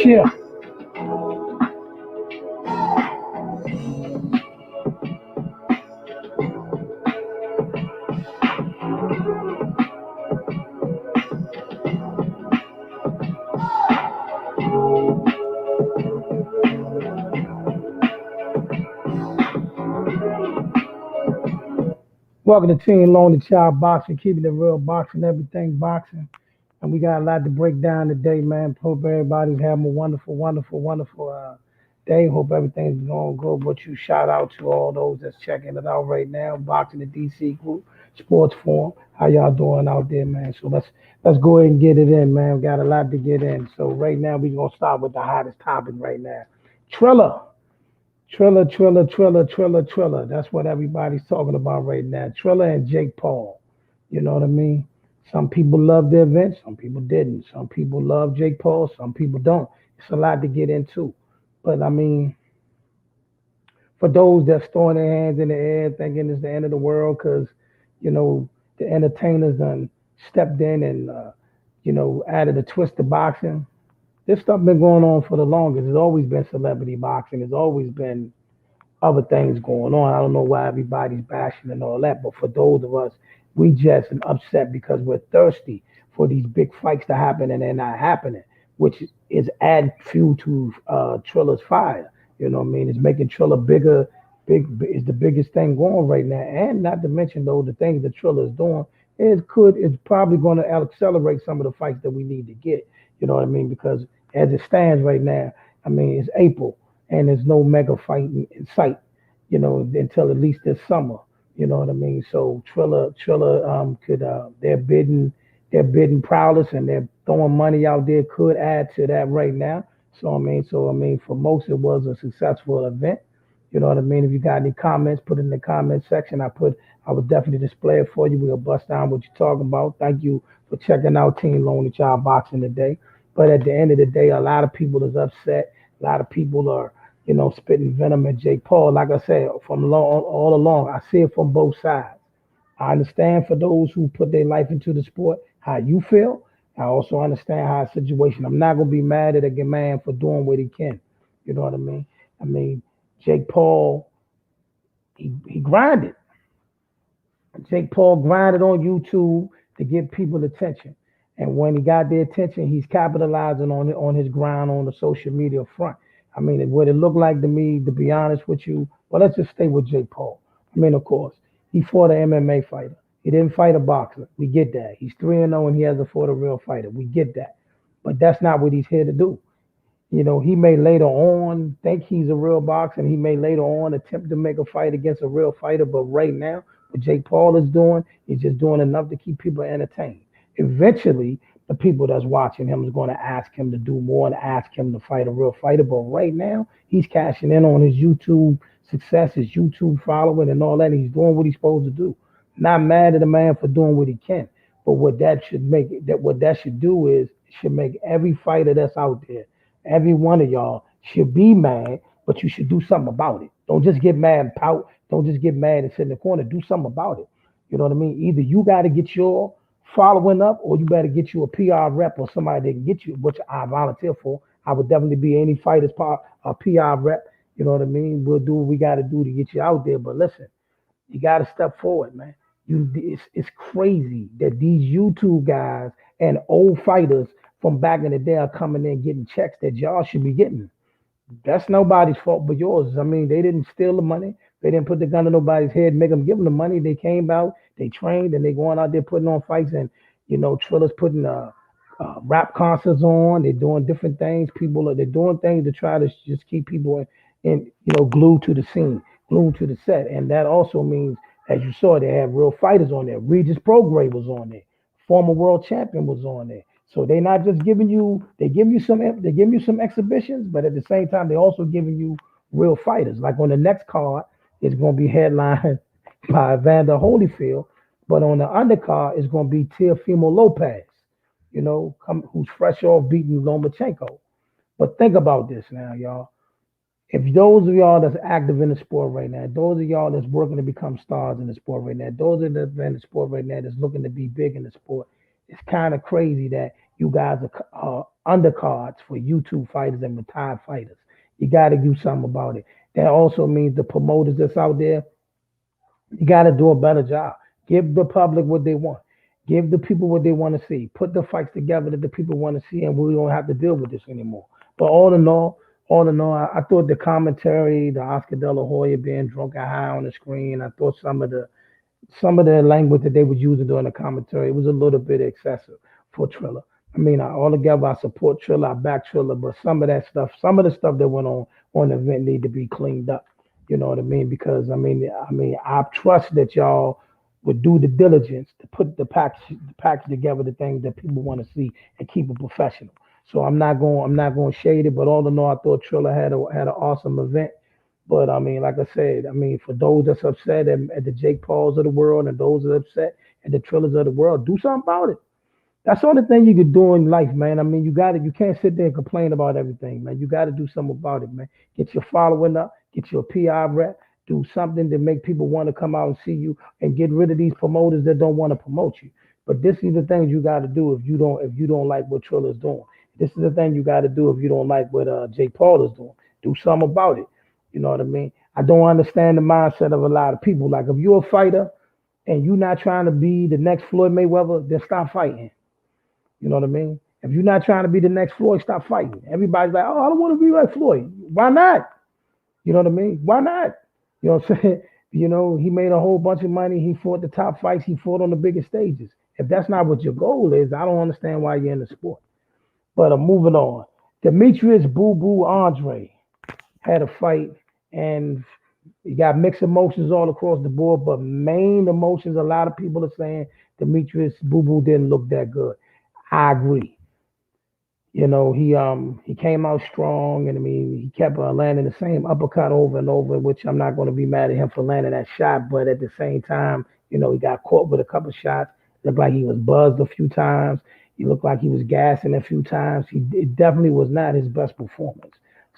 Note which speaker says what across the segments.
Speaker 1: Yeah. Welcome to Team Lonely Child Boxing, keeping it real boxing, everything boxing. And we got a lot to break down today, man. Hope everybody's having a wonderful, wonderful, wonderful day. Hope everything's going good. But you shout out to all those that's checking it out right now. Boxing the DC group, Sports Forum. How y'all doing out there, man? So let's go ahead and get it in, man. We got a lot to get in. So right now we're gonna start with the hottest topic right now. Triller. Triller. That's what everybody's talking about right now. Triller and Jake Paul. You know what I mean? Some people love the event, some people didn't. Some people love Jake Paul, some people don't. It's a lot to get into. But I mean, for those that's throwing their hands in the air thinking it's the end of the world because, you know, the entertainers done stepped in and, added a twist to boxing. This stuff been going on for the longest. There's always been celebrity boxing. There's always been other things going on. I don't know why everybody's bashing and all that, but for those of us, we just upset because we're thirsty for these big fights to happen and they're not happening, which is add fuel to Triller's fire. You know what I mean? It's making Triller bigger, big is the biggest thing going right now. And not to mention though, the things that Triller is doing is probably going to accelerate some of the fights that we need to get. You know what I mean? Because as it stands right now, I mean it's April and there's no mega fight in sight, until at least this summer. You know what I mean? So Triller could they're bidding prowess and they're throwing money out there could add to that right now. So I mean for most it was a successful event. You know what I mean? If you got any comments, put it in the comment section. I would definitely display it for you. We'll bust down what you're talking about. Thank you for checking out Team Lonely Child Boxing today. But at the end of the day, a lot of people is upset. A lot of people are, spitting venom at Jake Paul. Like I said, from all along, I see it from both sides. I understand for those who put their life into the sport, how you feel. I also understand how a situation. I'm not gonna be mad at a man for doing what he can. You know what I mean? I mean, Jake Paul, he grinded. Jake Paul grinded on YouTube to get people attention. And when he got their attention, he's capitalizing on his grind on the social media front. I mean, what it looked like to me, to be honest with you, well, let's just stay with Jake Paul. I mean, of course, he fought an MMA fighter. He didn't fight a boxer. We get that. He's 3-0 and he hasn't fought a real fighter. We get that. But that's not what he's here to do. He may later on think he's a real boxer and he may later on attempt to make a fight against a real fighter. But right now, what Jake Paul is doing, he's just doing enough to keep people entertained. Eventually, the people that's watching him is going to ask him to do more and ask him to fight a real fighter. But right now, he's cashing in on his YouTube success, his YouTube following, and all that. And he's doing what he's supposed to do. Not mad at the man for doing what he can, but what that should do is should make every fighter that's out there, every one of y'all should be mad, but you should do something about it. Don't just get mad and pout. Don't just get mad and sit in the corner. Do something about it. You know what I mean? Either you got to get your following up, or you better get you a PR rep or somebody that can get you, which I volunteer for. I would definitely be any fighter's a PR rep You know what I mean? We'll do what we got to do to get you out there. But listen, you got to step forward, man. It's crazy that these YouTube guys and old fighters from back in the day are coming in getting checks that y'all should be getting. That's nobody's fault but yours. I mean, they didn't steal the money. They didn't put the gun to nobody's head, make them give them the money. They came out, they trained, and they going out there putting on fights. And Triller's putting rap concerts on. They're doing different things. People are they're doing things to try to just keep people glued to the scene, glued to the set. And that also means, as you saw, they have real fighters on there. Regis Prograis was on there. Former world champion was on there. So they're not just giving you, they give you some exhibitions, but at the same time, they're also giving you real fighters. Like on the next card, it's going to be headlined by Evander Holyfield, but on the undercard, it's going to be Teofimo Lopez, who's fresh off beating Lomachenko. But think about this now, y'all. If those of y'all that's active in the sport right now, those of y'all that's working to become stars in the sport right now, those of that in the sport right now that's looking to be big in the sport, it's kind of crazy that you guys are undercards for YouTube fighters and retired fighters. You got to do something about it. That also means the promoters that's out there, you got to do a better job. Give the public what they want. Give the people what they want to see. Put the fights together that the people want to see, and we don't have to deal with this anymore. But all in all, I thought the commentary, the Oscar De La Hoya being drunk and high on the screen, I thought some of the language that they was using during the commentary, it was a little bit excessive for Triller. I mean, altogether, I support Triller, I back Triller, but some of the stuff that went on the event need to be cleaned up. You know what I mean? Because I trust that y'all would do the diligence to put the package together, the things that people want to see, and keep it professional. So I'm not going to shade it, but all in all, I thought Triller had an awesome event. But I mean, like I said, I mean, for those that's upset at the Jake Pauls of the world and those that are upset at the Trillers of the world, do something about it. That's the only thing you can do in life, man. I mean, you can't sit there and complain about everything, man. You got to do something about it, man. Get your following up, get your PR rep, do something to make people want to come out and see you, and get rid of these promoters that don't want to promote you. But this is the things you got to do if you don't like what Triller's doing. This is the thing you got to do if you don't like what Jake Paul is doing. Do something about it. You know what I mean? I don't understand the mindset of a lot of people. Like if you're a fighter and you're not trying to be the next Floyd Mayweather, then stop fighting. You know what I mean? If you're not trying to be the next Floyd, stop fighting. Everybody's like, oh, I don't want to be like Floyd. Why not? You know what I mean? Why not? You know what I'm saying? He made a whole bunch of money. He fought the top fights. He fought on the biggest stages. If that's not what your goal is, I don't understand why you're in the sport. But I'm moving on. Demetrius Boo Boo Andrade had a fight, and you got mixed emotions all across the board. But main emotions, a lot of people are saying Demetrius Boo Boo didn't look that good. I agree. He came out strong, and I mean he kept landing the same uppercut over and over, which I'm not going to be mad at him for landing that shot. But at the same time, he got caught with a couple shots. Looked like he was buzzed a few times. He looked like he was gassing a few times. It definitely was not his best performance.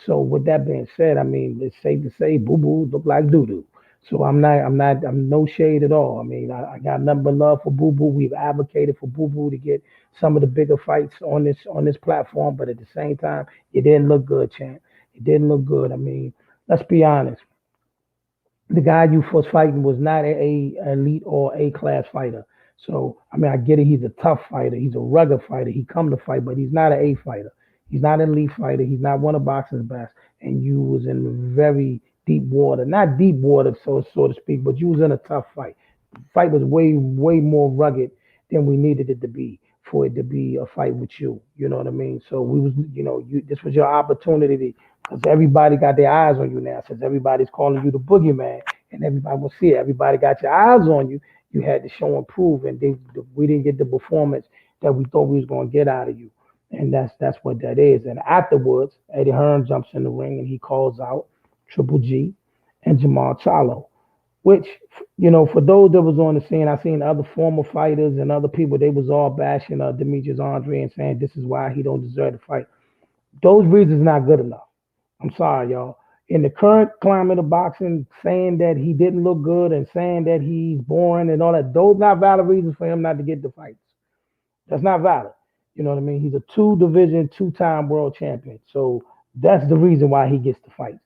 Speaker 1: So with that being said, I mean it's safe to say Boo Boo looked like doo doo. So I'm no shade at all. I mean, I got nothing but love for Boo Boo. We've advocated for Boo Boo to get some of the bigger fights on this platform, but at the same time, it didn't look good, champ. It didn't look good. I mean, let's be honest. The guy you was fighting was not a elite or A class fighter. So I mean, I get it. He's a tough fighter. He's a rugged fighter. He come to fight, but he's not an A fighter. He's not an elite fighter. He's not one of boxing's best. And you was in very deep water, not deep water, so to speak, but you was in a tough fight. Fight was way more rugged than we needed it to be for it to be a fight with you. You know what I mean? So we was, this was your opportunity because everybody got their eyes on you now. Since everybody's calling you the boogeyman, and everybody will see it. Everybody got your eyes on you. You had to show and prove, and we didn't get the performance that we thought we was going to get out of you. And that's what that is. And afterwards, Eddie Hearn jumps in the ring and he calls out Triple G and Jamel Charlo, which, for those that was on the scene, I seen other former fighters and other people, they was all bashing Demetrius Andre and saying this is why he don't deserve to fight. Those reasons not good enough. I'm sorry, y'all. In the current climate of boxing, saying that he didn't look good and saying that he's boring and all that, those not valid reasons for him not to get the fights. That's not valid. You know what I mean? He's a two-division, two-time world champion. So that's the reason why he gets the fights.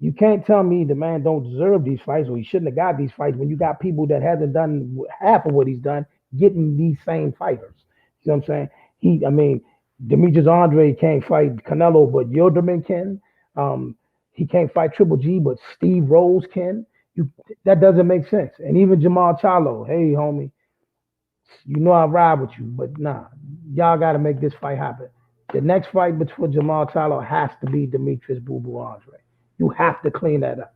Speaker 1: You can't tell me the man don't deserve these fights or he shouldn't have got these fights when you got people that hasn't done half of what he's done getting these same fighters. You know what I'm saying? I mean, Demetrius Andrade can't fight Canelo, but Yildirim can. Um, he can't fight Triple G, but Steve Rose can. You That doesn't make sense. And even Jamel Charlo, hey homie, you know I ride with you, but nah, y'all got to make this fight happen. The next fight between Jamal Charlo has to be Demetrius Boo Boo Andre. You have to clean that up.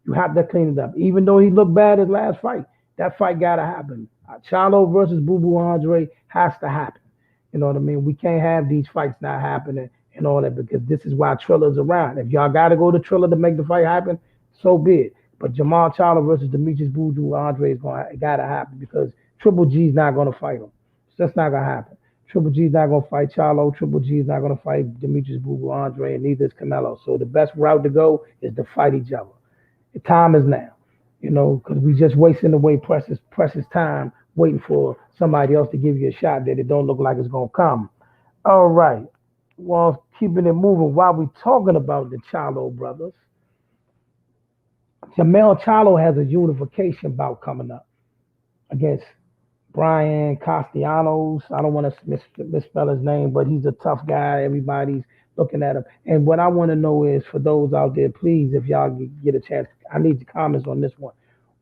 Speaker 1: You have to clean it up. Even though he looked bad his last fight, that fight got to happen. Charlo versus Boo Boo Andre has to happen. You know what I mean? We can't have these fights not happening and all that because this is why Triller's around. If y'all got to go to Triller to make the fight happen, so be it. But Jamal Charlo versus Demetrius Boo Boo Andre is got to happen because Triple G's not going to fight him. That's not going to happen. Triple G's not going to fight Charlo. Triple G's not going to fight Demetrius Boo Boo Andre, and neither is Canelo. So the best route to go is to fight each other. The time is now, because we just wasting away precious time waiting for somebody else to give you a shot that it don't look like it's gonna come. All right. Well, keeping it moving while we talking about the Charlo brothers, Jamel Charlo has a unification bout coming up against Brian Castellanos. I don't want to misspell his name, but he's a tough guy. Everybody's looking at him. And what I want to know is for those out there, please, if y'all get a chance, I need your comments on this one.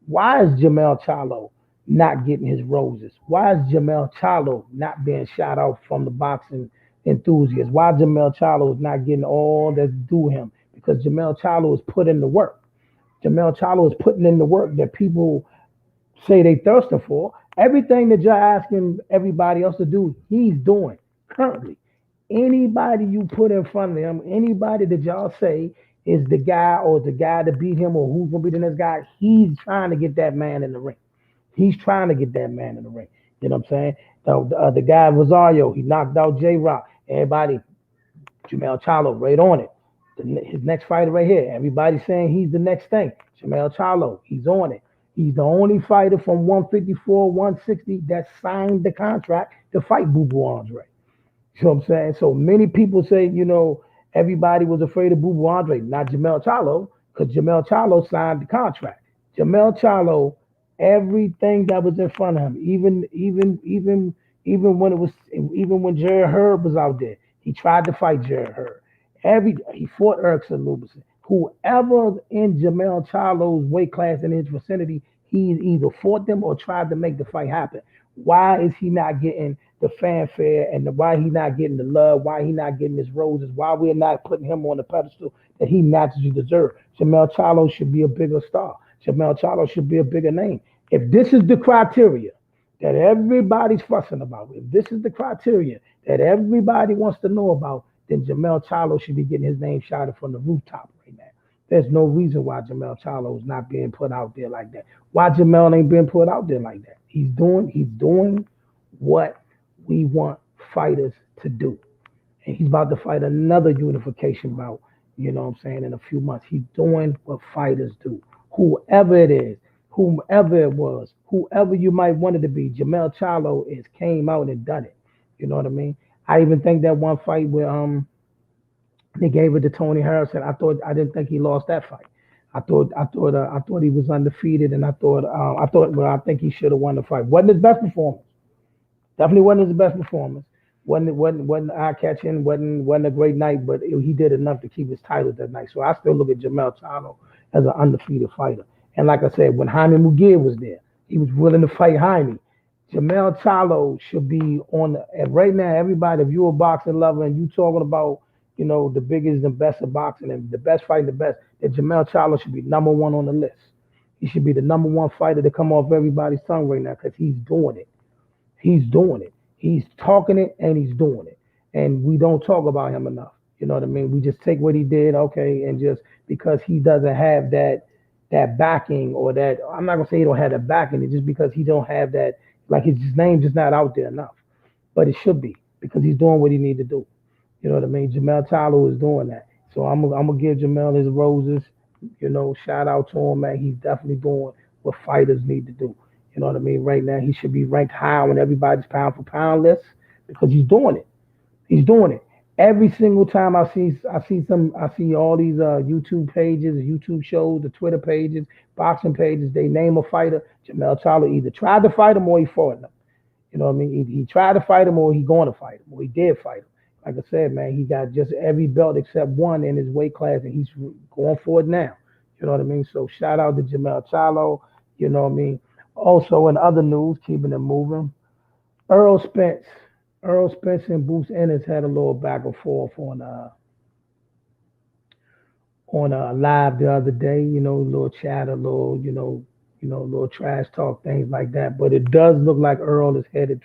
Speaker 1: Why is Jamel Charlo not getting his roses? Why is Jamel Charlo not being shout out from the boxing enthusiasts? Why Jamel Charlo is not getting all that's due him? Because Jamel Charlo is putting the work. Jamel Charlo is putting in the work that people say they thirsting for. Everything that you're asking everybody else to do, he's doing currently. Anybody you put in front of him, anybody that y'all say is the guy or the guy to beat him or who's gonna be the next guy, he's trying to get that man in the ring. He's trying to get that man in the ring. You know what I'm saying? The guy Rosario, he knocked out J Rock. Everybody, Jamel Charlo, right on it. His next fighter right here. Everybody's saying he's the next thing. Jamel Charlo, he's on it. He's the only fighter from 154, 160 that signed the contract to fight Boo Boo Andre. You know what I'm saying? So many people say, everybody was afraid of Boo Boo Andre, not Jamel Charlo, because Jamel Charlo signed the contract. Jamel Charlo, everything that was in front of him, even when Jared Herb was out there, he tried to fight Jared Herb. He fought Erickson Lubison. Whoever in Jamel Charlo's weight class in his vicinity, he either fought them or tried to make the fight happen. Why is he not getting the fanfare and why he not getting the love? Why he not getting his roses? Why we're not putting him on the pedestal that he naturally deserves? Jamel Charlo should be a bigger star. Jamel Charlo should be a bigger name. If this is the criteria that everybody's fussing about, if this is the criteria that everybody wants to know about, then Jamel Charlo should be getting his name shouted from the rooftop right now. There's no reason why Jamel Charlo is not being put out there like that. Why Jamel ain't being put out there like that? He's doing what we want fighters to do. And he's about to fight another unification bout, in a few months. He's doing what fighters do. Whoever it is, whomever it was, whoever you might want it to be, Jamel Charlo came out and done it. You know what I mean? I even think that one fight where they gave it to Tony Harrison. I didn't think he lost that fight. I thought he was undefeated, and I think he should have won the fight. Wasn't his best performance. Definitely wasn't his best performance. Wasn't eye catching. Wasn't a great night, but he did enough to keep his title that night. So I still look at Jamel Charlo as an undefeated fighter. And like I said, when Jaime Mugir was there, he was willing to fight Jaime. Jamel Charlo should be right now. Everybody, if you're a boxing lover and you talking about, the biggest and best of boxing and the best fighting the best, that Jamel Charlo should be number one on the list. He should be the number one fighter to come off everybody's tongue right now because he's doing it. He's doing it. He's talking it and he's doing it. And we don't talk about him enough. You know what I mean? We just take what he did, okay, and just because he doesn't have that backing or that, I'm not gonna say he don't have that backing, it's just because he don't have that, like his name just not out there enough. But it should be because he's doing what he need to do. You know what I mean? Jamel Charlo is doing that. So I'm gonna give Jamel his roses. Shout out to him, man. He's definitely doing what fighters need to do. You know what I mean? Right now, he should be ranked high on everybody's pound for pound list because he's doing it. He's doing it. Every single time I see all these YouTube pages, YouTube shows, the Twitter pages, boxing pages. They name a fighter. Jamel Charlo either tried to fight him or he fought him. You know what I mean? He tried to fight him or he going to fight him or he did fight him. Like I said, man, he got just every belt except one in his weight class, and he's going for it now. You know what I mean? So shout out to Jamel Charlo. You know what I mean? Also in other news, keeping it moving, Earl Spence. Earl Spence and Bruce Ennis had a little back and forth on live the other day. You know, a little chat, a little a little trash talk, things like that. But it does look like Earl is headed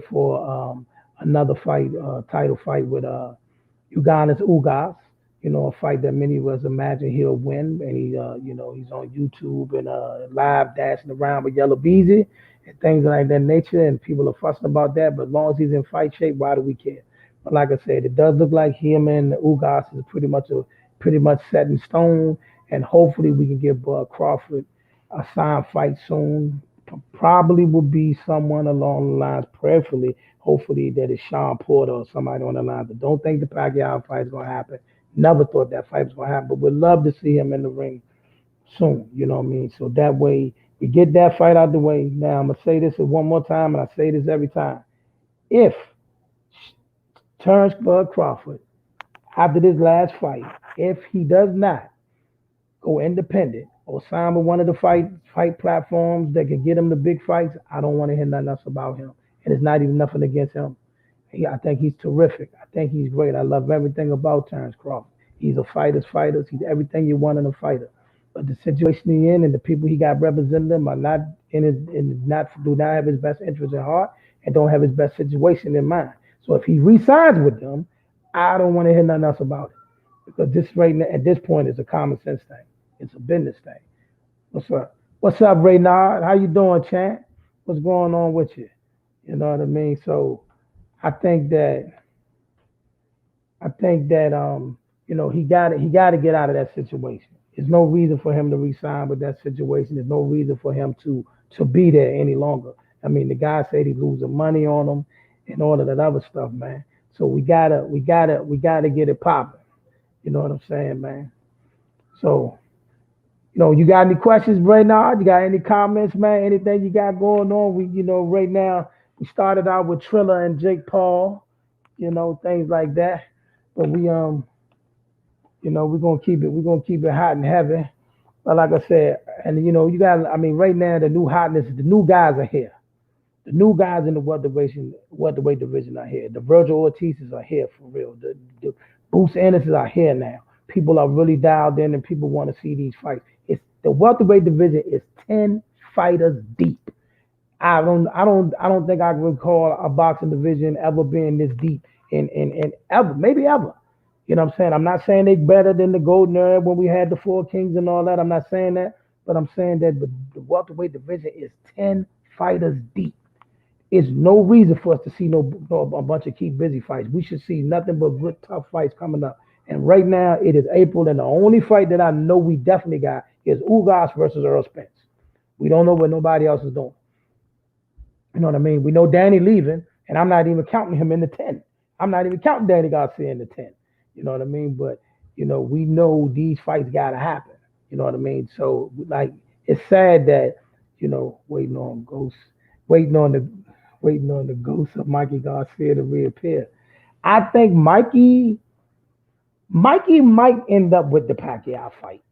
Speaker 1: for another fight, title fight with Uganis Ugas. You know, a fight that many of us imagine he'll win, and he's on YouTube and live dashing around with Yellow Beezy and things like that nature, and people are fussing about that. But as long as he's in fight shape, why do we care? But like I said, it does look like him and Ugas is pretty much set in stone, and hopefully we can give Crawford a signed fight soon. Probably will be someone along the lines, prayerfully, hopefully that is Sean Porter or somebody on the line. But don't think the Pacquiao fight is gonna happen. Never thought that fight was gonna happen, but we'd love to see him in the ring soon. You know what I mean? So that way we get that fight out the way. Now I'm gonna say this one more time, and I say this every time. If Terrence Bud Crawford, after this last fight, if he does not go independent or sign with one of the fight platforms that can get him the big fights, I don't want to hear nothing else about him. And it's not even nothing against him. I think he's terrific. I think he's great. I love everything about Terrence Crawford. He's a fighter's fighter. He's everything you want in a fighter. But the situation he's in and the people he got representing him are not do not have his best interest at heart and don't have his best situation in mind. So if he resigns with them, I don't want to hear nothing else about it. Because this right now, at this point, is a common sense thing. It's a business thing. What's up? What's up, Reynard? How you doing, Chant? What's going on with you? You know what I mean? So I think that he got to get out of that situation. There's no reason for him to resign with that situation. There's no reason for him to be there any longer. I mean, the guy said he's losing money on him and all of that other stuff, man. So we gotta get it popping. You know what I'm saying, man? So, you got any questions right now? You got any comments, man? Anything you got going on? Right now we started out with Triller and Jake Paul, things like that. But we're gonna keep it hot and heavy. But like I said, and I mean, right now the new hotness, the new guys are here. The new guys in the welterweight division are here. The Virgil Ortizes are here for real. The Bruce Andersons are here now. People are really dialed in, and people want to see these fights. It's the welterweight division is 10 fighters deep. I don't think I can recall a boxing division ever being this deep in ever, maybe ever. You know what I'm saying? I'm not saying they better than the golden era when we had the Four Kings and all that. I'm not saying that, but I'm saying that the welterweight division is 10 fighters deep. It's no reason for us to see a bunch of keep busy fights. We should see nothing but good tough fights coming up. And right now it is April, and the only fight that I know we definitely got is Ugas versus Earl Spence. We don't know what nobody else is doing. You know what I mean? We know Danny leaving, and I'm not even counting him in the 10. I'm not even counting Danny Garcia in the 10. You know what I mean? But we know these fights gotta happen. You know what I mean? So like it's sad that, waiting on ghosts, waiting on the waiting on the ghost of Mikey Garcia to reappear. I think Mikey might end up with the Pacquiao fight.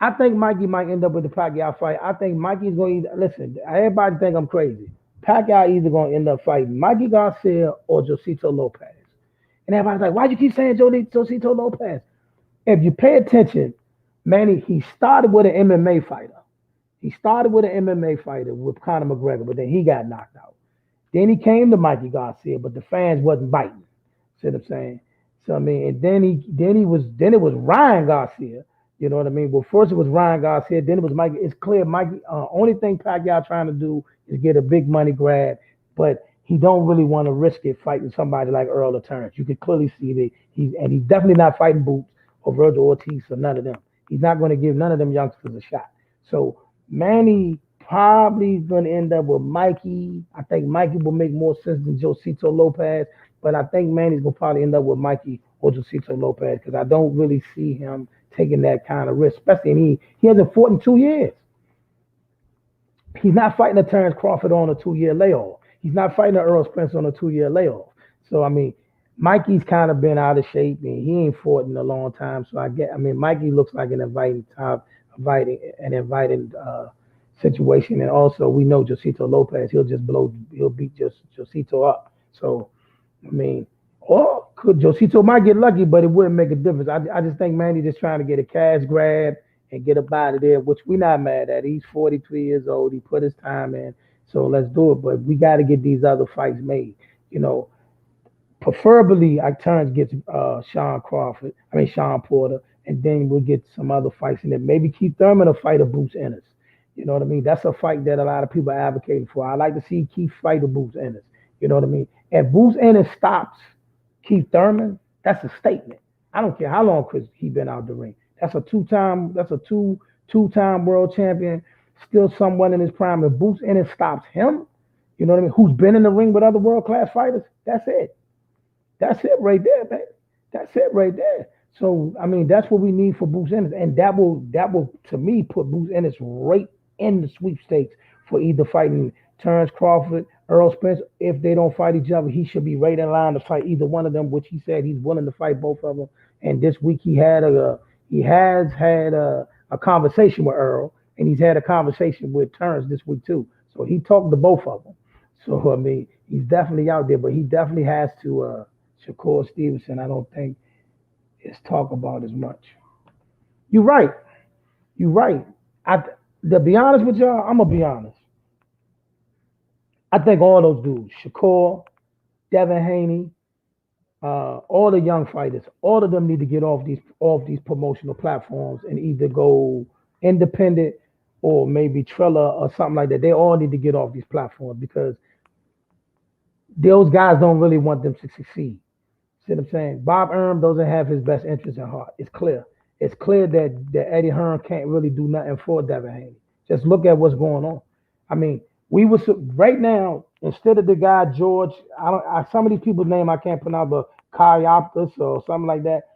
Speaker 1: I think Mikey might end up with the Pacquiao fight. I think Mikey's going to listen. Everybody think I'm crazy. Pacquiao either going to end up fighting Mikey Garcia or Josito Lopez. And everybody's like, why do you keep saying Josito Lopez? If you pay attention, Manny, he started with an MMA fighter. He started with an MMA fighter with Conor McGregor, but then he got knocked out. Then he came to Mikey Garcia, but the fans wasn't biting. See what I'm saying? So I mean, and then it was Ryan Garcia. You know what I mean? Well, first it was Ryan Garcia, then it was Mikey. It's clear Mikey. Only thing Pacquiao trying to do is get a big money grab, but he don't really want to risk it fighting somebody like Earl or Terrence. You can clearly see that he's definitely not fighting Boots or Virgil Ortiz or none of them. He's not going to give none of them youngsters a shot. So Manny probably going to end up with Mikey. I think Mikey will make more sense than Josito Lopez. But I think Manny's gonna probably end up with Mikey or Josito Lopez because I don't really see him taking that kind of risk, especially he hasn't fought in 2 years. He's not fighting a Terrence Crawford on a 2 year layoff. He's not fighting a Earl Spence on a 2 year layoff. So I mean, Mikey's kind of been out of shape and he ain't fought in a long time. So I mean, Mikey looks like an inviting situation. And also, we know Josito Lopez. He'll beat Josito up. So I mean, or could Josito might get lucky, but it wouldn't make a difference. I just think Manny just trying to get a cash grab and get up out of there, which we're not mad at. He's 43 years old. He put his time in, so let's do it. But we got to get these other fights made. You know, preferably, Terrence gets Sean Porter, and then we'll get some other fights in there. Maybe Keith Thurman will fight a Bruce Ennis. You know what I mean? That's a fight that a lot of people are advocating for. I like to see Keith fight a Bruce Ennis. You know what I mean? If Bruce Ennis stops Keith Thurman, that's a statement. I don't care how long Chris he been out the ring. That's a two-time world champion, still someone in his prime. If Bruce Ennis stops him, you know what I mean? Who's been in the ring with other world class fighters? That's it. That's it right there, man. That's it right there. So I mean, that's what we need for Bruce Ennis, and that will to me put Bruce Ennis right in the sweepstakes for either fighting Terrence Crawford, Earl Spence. If they don't fight each other, he should be right in line to fight either one of them, which he said he's willing to fight both of them. And this week he has had a conversation with Earl, and he's had a conversation with Terrence this week too. So he talked to both of them. So I mean, he's definitely out there, but he definitely has to. Shakur Stevenson, I don't think is talked about as much. You're right. You're right. To be honest with y'all, I'm gonna be honest. I think all those dudes, Shakur, Devin Haney, all the young fighters, all of them need to get off these promotional platforms and either go independent or maybe Triller or something like that. They all need to get off these platforms because those guys don't really want them to succeed. See what I'm saying? Bob Arum doesn't have his best interest at heart. It's clear. It's clear that Eddie Hearn can't really do nothing for Devin Haney. Just look at what's going on. I mean, we was right now instead of the guy George. Some of these people's name I can't pronounce, but Kayoptis or something like that.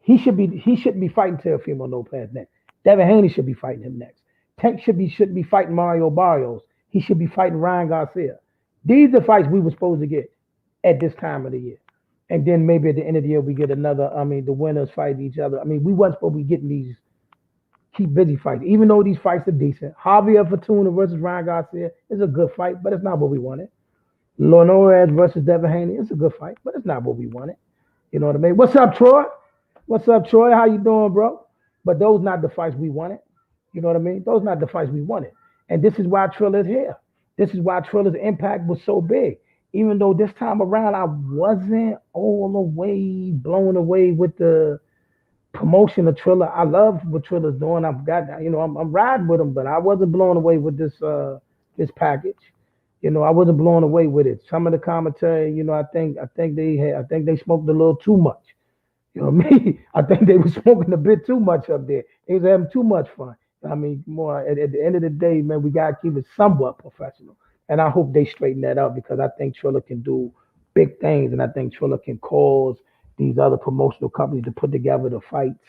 Speaker 1: He shouldn't be fighting Teofimo Lopez next. Devin Haney should be fighting him next. Tank should be fighting Mario Barrios. He should be fighting Ryan Garcia. These are fights we were supposed to get at this time of the year. And then maybe at the end of the year we get another. I mean, the winners fight each other. I mean, we wasn't supposed to be getting these keep busy fights, even though these fights are decent. Javier Fortuna versus Ryan Garcia is a good fight, but it's not what we wanted. Linares versus Devin Haney, it's a good fight, but it's not what we wanted. You know what I mean? What's up, Troy? What's up, Troy? How you doing, bro? But those not the fights we wanted. You know what I mean? Those not the fights we wanted. And this is why Triller's here. This is why Triller's impact was so big. Even though this time around I wasn't all the way blown away with the promotion of Triller. I love what Triller's doing. I'm riding with him, but I wasn't blown away with this package. You know, I wasn't blown away with it. Some of the commentary, you know, I think they smoked a little too much. You know what I mean? I think they were smoking a bit too much up there. They was having too much fun. I mean, more at the end of the day, man, we gotta keep it somewhat professional. And I hope they straighten that up because I think Triller can do big things, and I think Triller can cause these other promotional companies to put together the fights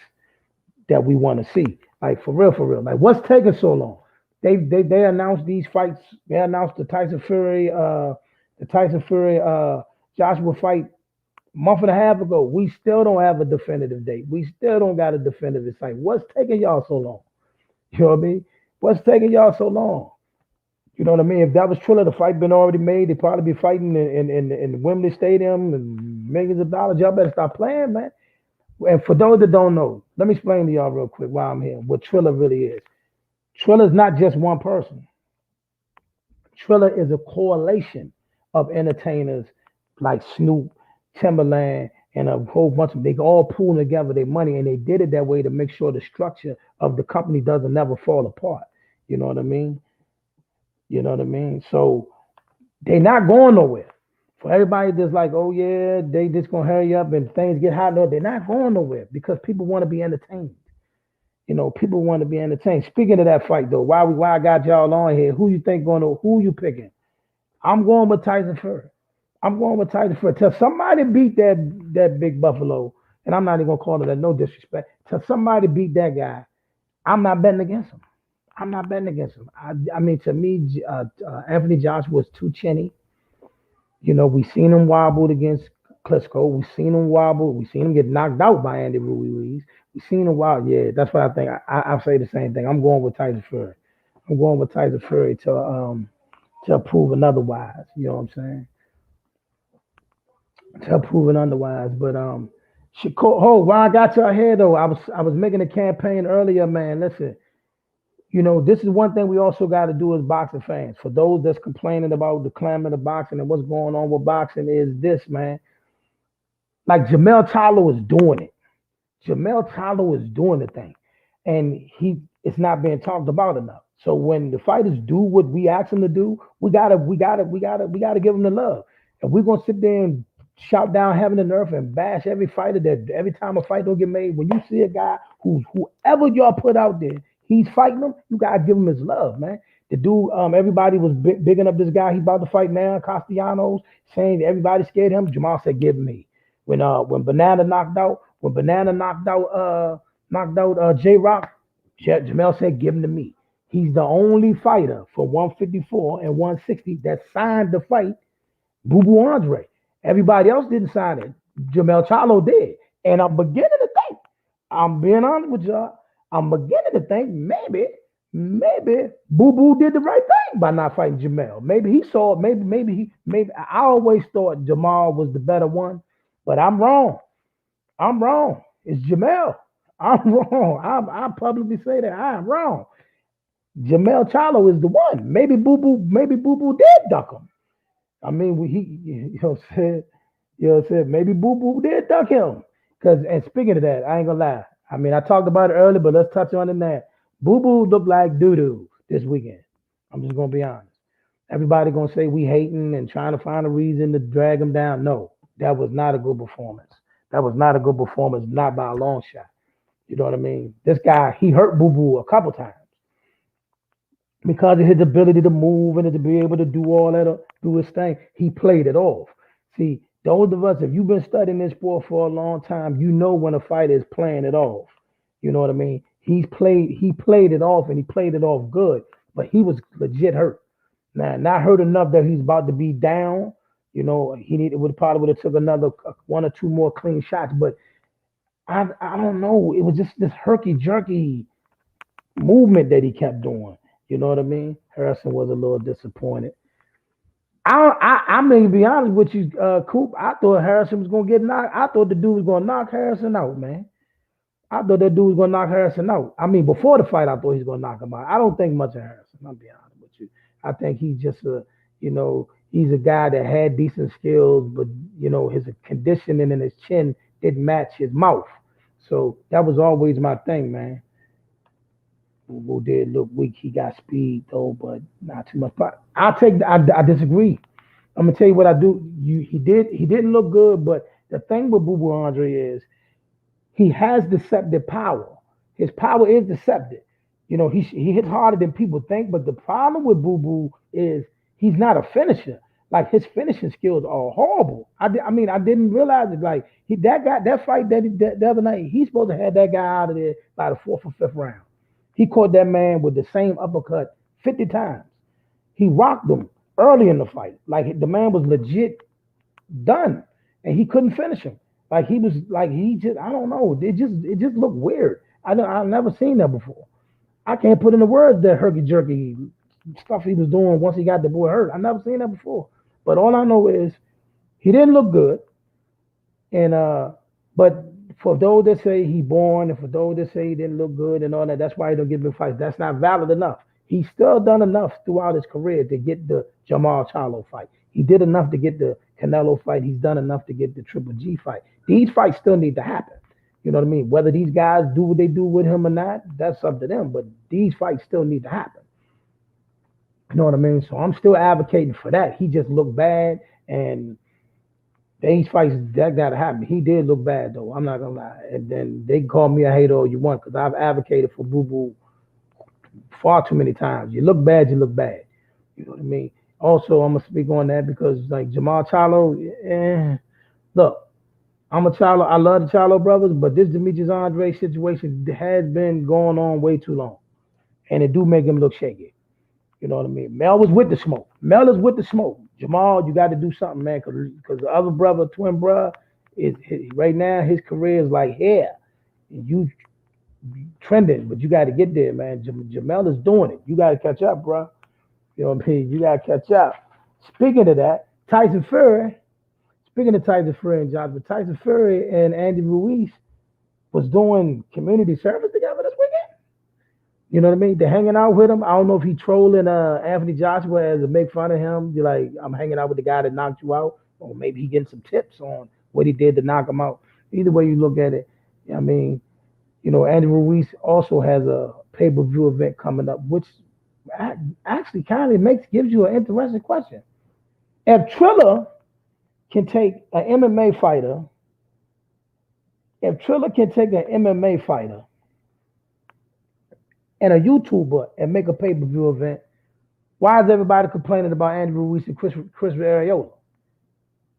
Speaker 1: that we want to see. Like for real. Like what's taking so long? They announced these fights. They announced the Tyson Fury Joshua fight a month and a half ago. We still don't have a definitive date. We still don't got a definitive site. What's taking y'all so long? You know what I mean? What's taking y'all so long? You know what I mean? If that was Triller, the fight been already made. They'd probably be fighting in Wembley Stadium and millions of dollars. Y'all better stop playing, man. And for those that don't know, let me explain to y'all real quick why I'm here. What Triller really is. Triller is not just one person. Triller is a correlation of entertainers like Snoop, Timberland, and a whole bunch of. They all pool together their money, and they did it that way to make sure the structure of the company doesn't never fall apart. You know what I mean? You know what I mean? So they're not going nowhere. For everybody that's like, oh yeah, they just gonna hurry up and things get hot. No, they're not going nowhere because people want to be entertained. You know, people want to be entertained. Speaking of that fight though, why I got y'all on here? Who you picking? I'm going with Tyson Fury. I'm going with Tyson Fury. Till somebody beat that big Buffalo, and I'm not even gonna call it that. No disrespect. Till somebody beat that guy, I'm not betting against him. I'm not betting against him. I mean, to me, Anthony Joshua was too chinny. We seen him wobbled against Klitschko. We seen him wobble. We seen him get knocked out by Andy Ruiz. We seen him wobble. Yeah, that's what I think. I say the same thing. I'm going with Tyson Fury. I'm going with Tyson Fury to prove otherwise. You know what I'm saying? To prove it otherwise. But Shakur, while I got your head though, I was making a campaign earlier, man. Listen, this is one thing we also got to do as boxing fans. For those that's complaining about the climate of boxing and what's going on with boxing, is this, man. Like Jamel Charlo is doing it. Jamel Charlo is doing the thing, and it's not being talked about enough. So when the fighters do what we ask them to do, we gotta give them the love. And we're gonna sit there and shout down heaven and earth and bash every fighter that every time a fight don't get made. When you see a guy whoever y'all put out there, he's fighting them. You gotta give him his love, man. The dude, everybody was bigging up this guy. He's about to fight now, Castellanos, saying everybody scared him. Jamall said, "Give me." When Banana knocked out J Rock, Jamel said, "Give him to me." He's the only fighter for 154 and 160 that signed the fight. Boo Boo Andre. Everybody else didn't sign it. Jamel Charlo did, and I'm beginning to think. I'm being honest with y'all. I'm beginning to think maybe Boo Boo did the right thing by not fighting Jemell. Maybe he saw it. Maybe I always thought Jamal was the better one, but I'm wrong. I'm wrong. It's Jemell. I'm wrong. I publicly say that I'm wrong. Jamel Charlo is the one. Maybe Boo Boo did duck him. I mean, maybe Boo Boo did duck him. And speaking of that, I ain't gonna lie. I mean, I talked about it earlier, but let's touch on it now. Boo Boo looked like doo doo this weekend. I'm just gonna be honest. Everybody gonna say we hating and trying to find a reason to drag him down. No, that was not a good performance. That was not a good performance, not by a long shot. You know what I mean? This guy, he hurt Boo Boo a couple times because of his ability to move and to be able to do all that, do his thing. He played it off. See, those of us, if you've been studying this sport for a long time, you know when a fighter is playing it off. You know what I mean? He played it off and he played it off good, but he was legit hurt. Now, not hurt enough that he's about to be down. Would probably have took another one or two more clean shots, but I don't know. It was just this herky jerky movement that he kept doing. You know what I mean? Harrison was a little disappointed. I may be honest with you, Coop. I thought Harrison was gonna get knocked. I thought the dude was gonna knock Harrison out, man. I thought that dude was gonna knock Harrison out. I mean, before the fight, I thought he was gonna knock him out. I don't think much of Harrison. I'll be honest with you. I think he's just he's a guy that had decent skills, but his conditioning and his chin didn't match his mouth. So that was always my thing, man. Boo did look weak. He got speed though, but not too much. But I disagree. I'm gonna tell you what I do. He didn't look good, but the thing with Boo Boo Andre is he has deceptive power. His power is deceptive. He hits harder than people think, but the problem with Boo Boo is he's not a finisher. Like his finishing skills are horrible. I mean, I didn't realize it. Like that fight the other night, he's supposed to have that guy out of there by the fourth or fifth round. He caught that man with the same uppercut 50 times. He rocked him early in the fight. Like the man was legit done, and he couldn't finish him. He just I don't know. It just looked weird. I've never seen that before. I can't put in the words that herky jerky stuff he was doing once he got the boy hurt. I've never seen that before. But all I know is he didn't look good. And but for those that say he born and for those that say he didn't look good and all that, that's why he don't get big fights. That's not valid enough. He's still done enough throughout his career to get the Jamel Charlo fight. He did enough to get the Canelo fight. He's done enough to get the Triple G fight. These fights still need to happen. You know what I mean? Whether these guys do what they do with him or not, that's up to them. But these fights still need to happen. You know what I mean? So I'm still advocating for that. He just looked bad, and these fights that gotta happen. He did look bad though. I'm not gonna lie. And then they can call me a hater all you want because I've advocated for Boo Boo far too many times. You look bad, you look bad. You know what I mean? Also, I'm gonna speak on that because like Jamel Charlo, look, I'm a Charlo. I love the Charlo brothers, but this Demetrius Andrade situation has been going on way too long, and it do make him look shaky. You know what I mean? Mel was with the smoke. Mel is with the smoke. Jamal, you got to do something, man, because the other brother, twin brother, right now his career is like here, and you trending, but you got to get there, man. Jamel is doing it. You got to catch up, bro. You know what I mean? You got to catch up. Speaking of that, Tyson Fury. Speaking of Tyson Fury and Jonathan, Tyson Fury and Andy Ruiz was doing community service together this weekend. You know what I mean? They're hanging out with him. I don't know if he trolling Anthony Joshua as to make fun of him. You're like, I'm hanging out with the guy that knocked you out, or maybe he getting some tips on what he did to knock him out. Either way you look at it, I mean, Andy Ruiz also has a pay-per-view event coming up, which actually kind of gives you an interesting question. If Triller can take an MMA fighter, if Triller can take an MMA fighter and a YouTuber and make a pay-per-view event, why is everybody complaining about Andy Ruiz and Chris Arreola?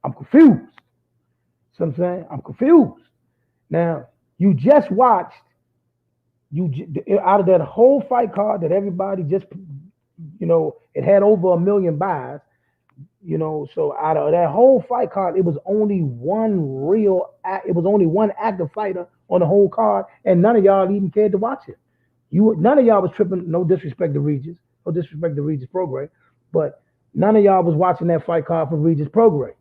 Speaker 1: I'm confused. See what I'm saying? I'm confused. Now, you just watched, out of that whole fight card that everybody just, it had over 1 million buys. So out of that whole fight card, it was only one active fighter on the whole card, and none of y'all even cared to watch it. None of y'all was tripping. No disrespect to Regis, Prograis, but none of y'all was watching that fight card for Regis Prograis.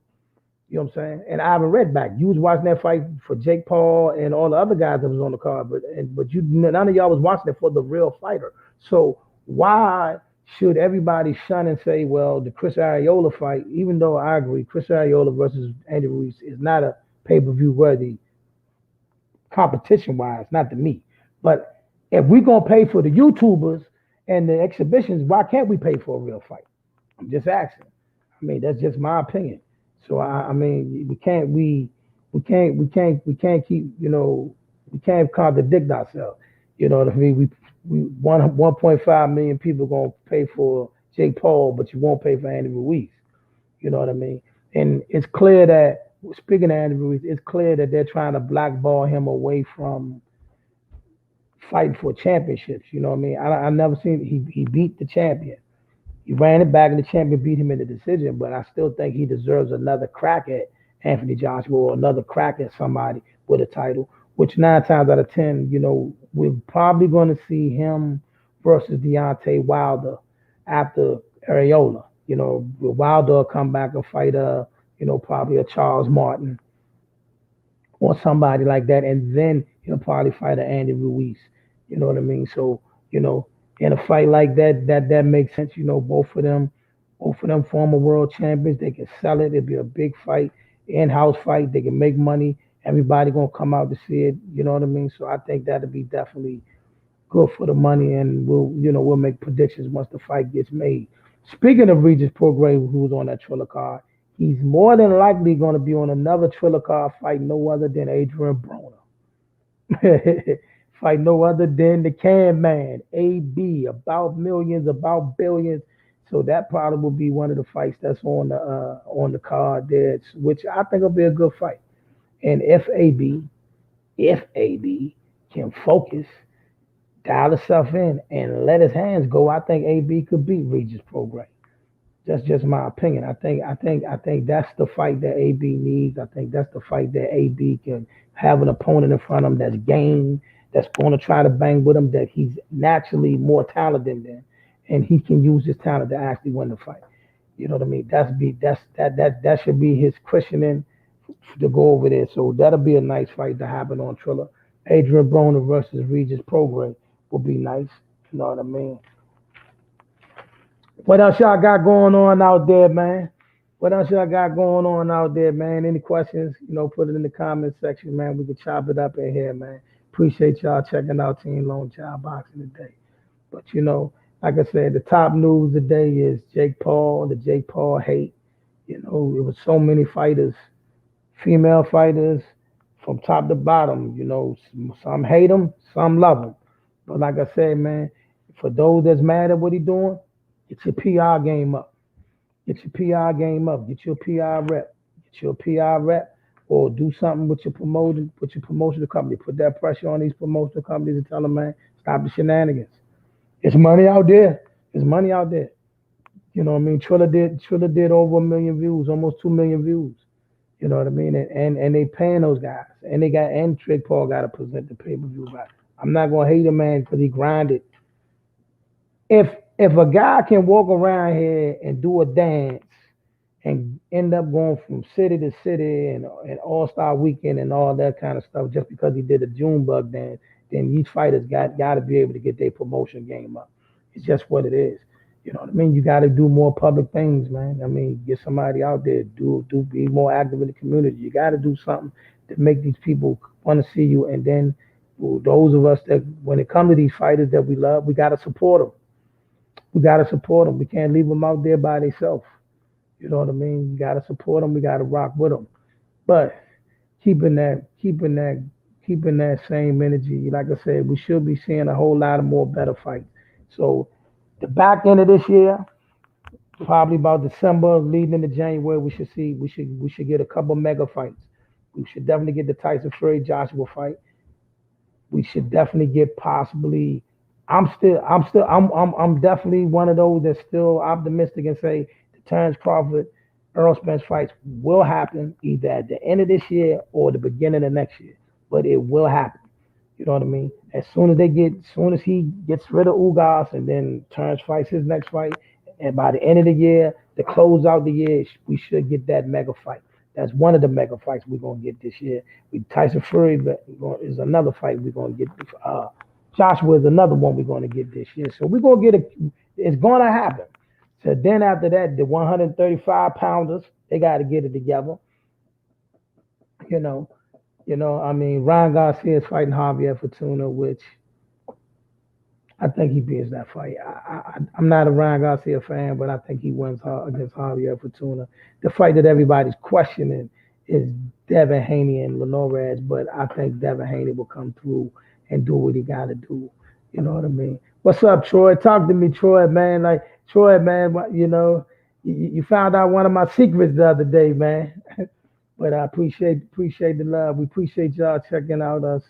Speaker 1: You know what I'm saying? And Ivan Redback, you was watching that fight for Jake Paul and all the other guys that was on the card, but none of y'all was watching it for the real fighter. So why should everybody shun and say, well, the Chris Arreola fight, even though I agree, Chris Arreola versus Andy Ruiz is not a pay-per-view worthy competition-wise, not to me. But if we're going to pay for the YouTubers and the exhibitions, why can't we pay for a real fight? I'm just asking. I mean, that's just my opinion. So I mean, we can't keep, we can't contradict ourselves. You know what I mean? 1.5 million people gonna pay for Jake Paul, but you won't pay for Andy Ruiz. You know what I mean? And it's clear that, speaking of Andy Ruiz, it's clear that they're trying to blackball him away from fighting for championships. You know what I mean? I never seen he beat the champion. He ran it back, and the champion beat him in the decision. But I still think he deserves another crack at Anthony Joshua or another crack at somebody with a title. Which 9 times out of 10, we're probably going to see him versus Deontay Wilder after Areola. Wilder will come back and fight probably a Charles Martin or somebody like that, and then he'll probably fight an Andy Ruiz. You know what I mean? So, in a fight like that, that makes sense. Both of them former world champions. They can sell it. It'll be a big fight, in-house fight. They can make money. Everybody gonna come out to see it. You know what I mean? So I think that'll be definitely good for the money, and we'll make predictions once the fight gets made. Speaking of Regis Prograis, who's on that Triller card, he's more than likely going to be on another Triller card fight, no other than Adrian Broner. Fight no other than the Can Man, AB, about millions, about billions. So that probably will be one of the fights that's on the card there, which I think will be a good fight. And if AB can focus, dial himself in, and let his hands go, I think AB could beat Regis Prograis. That's just my opinion. I think that's the fight that AB needs. I think that's the fight that AB can have an opponent in front of him that's game, that's going to try to bang with him, that he's naturally more talented than, and he can use his talent to actually win the fight. You know what I mean? That should be his cushioning to go over there. So that'll be a nice fight to happen on Triller. Adrian Broner versus Regis Prograis will be nice. You know what I mean? What else y'all got going on out there, man? What else y'all got going on out there, man? Any questions? Put it in the comment section, man. We can chop it up in here, man. Appreciate y'all checking out Team Lone Child Boxing today. But like I said, the top news today is Jake Paul, the Jake Paul hate. It was so many fighters, female fighters, from top to bottom. Some hate him, some love him. But like I said, man, for those that's mad at what he doing, it's your PR game up. Get your PR game up. Get your PR rep. Get your PR rep, or do something with your promotional company. Put that pressure on these promotional companies and tell them, man, stop the shenanigans. It's money out there. It's money out there. You know what I mean? Triller did over 1 million views, almost 2 million views. You know what I mean? And they paying those guys. And Trick Paul got to present the pay-per-view right. I'm not gonna hate a man because he grinded. If a guy can walk around here and do a dance and end up going from city to city and All Star Weekend and all that kind of stuff just because he did a Junebug dance, then these fighters got to be able to get their promotion game up. It's just what it is. You know what I mean? You got to do more public things, man. I mean, get somebody out there, be more active in the community. You got to do something to make these people want to see you. And then those of us that, when it comes to these fighters that we love, we got to support them. We got to support them. We can't leave them out there by themselves. You know what I mean? You got to support them. We got to rock with them. But keeping that same energy. Like I said, we should be seeing a whole lot of more better fights. So the back end of this year, probably about December, leading into January, we should get a couple mega fights. We should definitely get the Tyson Fury Joshua fight. We should definitely get possibly. I'm definitely one of those that's still optimistic and say the Terrence Crawford, Earl Spence fights will happen either at the end of this year or the beginning of next year. But it will happen. You know what I mean? As soon as he gets rid of Ugas and then Terrence fights his next fight, and by the end of the year, to close out the year, we should get that mega fight. That's one of the mega fights we're gonna get this year. Tyson Fury is another fight we're gonna get. Joshua is another one we're gonna get this year. So we're gonna get a. It's gonna happen. So then after that, the 135 pounders they got to get it together. You know, I mean, Ryan Garcia is fighting Javier Fortuna, which I think he beats that fight. I'm not a Ryan Garcia fan, but I think he wins against Javier Fortuna. The fight that everybody's questioning is Devin Haney and Linares, but I think Devin Haney will come through and do what he got to do. You know what I mean? What's up, Troy? Talk to me, Troy, man. Like, Troy, man, you found out one of my secrets the other day, man. But I appreciate the love. We appreciate y'all checking out us,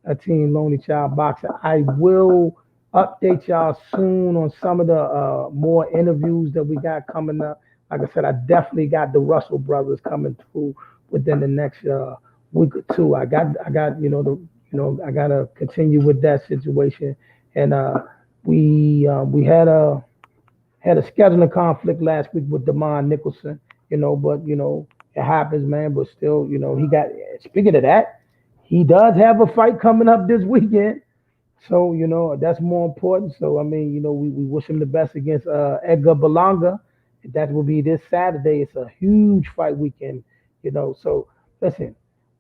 Speaker 1: a Team Lonely Child Boxing. I will update y'all soon on some of the more interviews that we got coming up. Like I said, I definitely got the Russell brothers coming through within the next week or two. I got I gotta continue with that situation, and we had a scheduling conflict last week with Demond Nicholson, but it happens, man. But still, he got. Speaking of that, he does have a fight coming up this weekend. So, that's more important. So, I mean, we wish him the best against Edgar Berlanga. That will be this Saturday. It's a huge fight weekend, So, listen,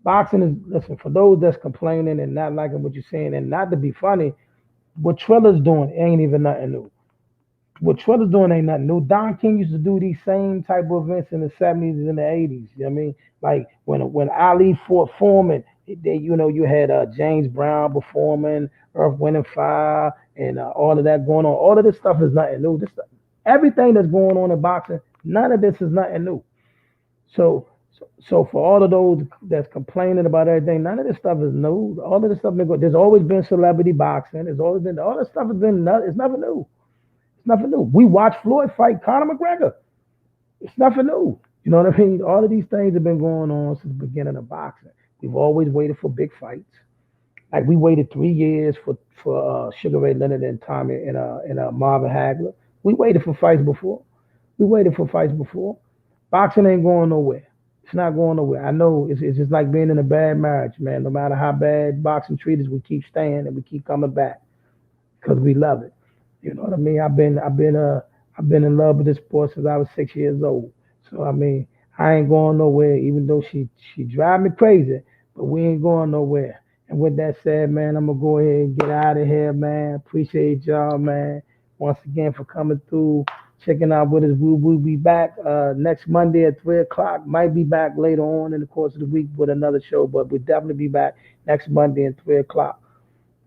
Speaker 1: listen, for those that's complaining and not liking what you're saying, and not to be funny, what Triller's doing ain't even nothing new. What Triller's doing ain't nothing new. Don King used to do these same type of events in the 70s and the 80s. You know what I mean? Like when Ali fought Foreman, you had James Brown performing, Earth, Wind and Fire, and all of that going on. All of this stuff is nothing new. Everything that's going on in boxing, none of this is nothing new. So for all of those that's complaining about everything, none of this stuff is new. All of this stuff, there's always been celebrity boxing. There's always been all this stuff has been. It's nothing new. It's nothing new. We watched Floyd fight Conor McGregor. It's nothing new. You know what I mean? All of these things have been going on since the beginning of boxing. We've always waited for big fights. Like we waited 3 years for Sugar Ray Leonard and Tommy and Marvin Hagler. We waited for fights before. Boxing ain't going nowhere. It's not going nowhere. I know it's just like being in a bad marriage, man. No matter how bad boxing treats us, we keep staying and we keep coming back because we love it. You know what I mean? I've been in love with this sport since I was 6 years old. So I mean, I ain't going nowhere, even though she drive me crazy, but we ain't going nowhere. And with that said, man, I'm gonna go ahead and get out of here, man. Appreciate y'all, man. Once again for coming through, checking out with us. We'll be back next Monday at 3 o'clock. Might be back later on in the course of the week with another show, but we'll definitely be back next Monday at 3 o'clock.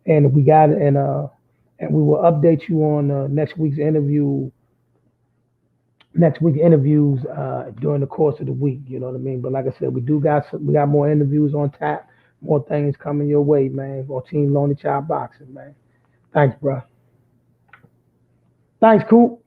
Speaker 1: And we got and we will update you on next week's interview next week interviews during the course of the week. You know what I mean? But like I said, we got more interviews on tap, more things coming your way, man. On Team Lonely Child Boxing, man. Thanks, bro. Thanks, Coop.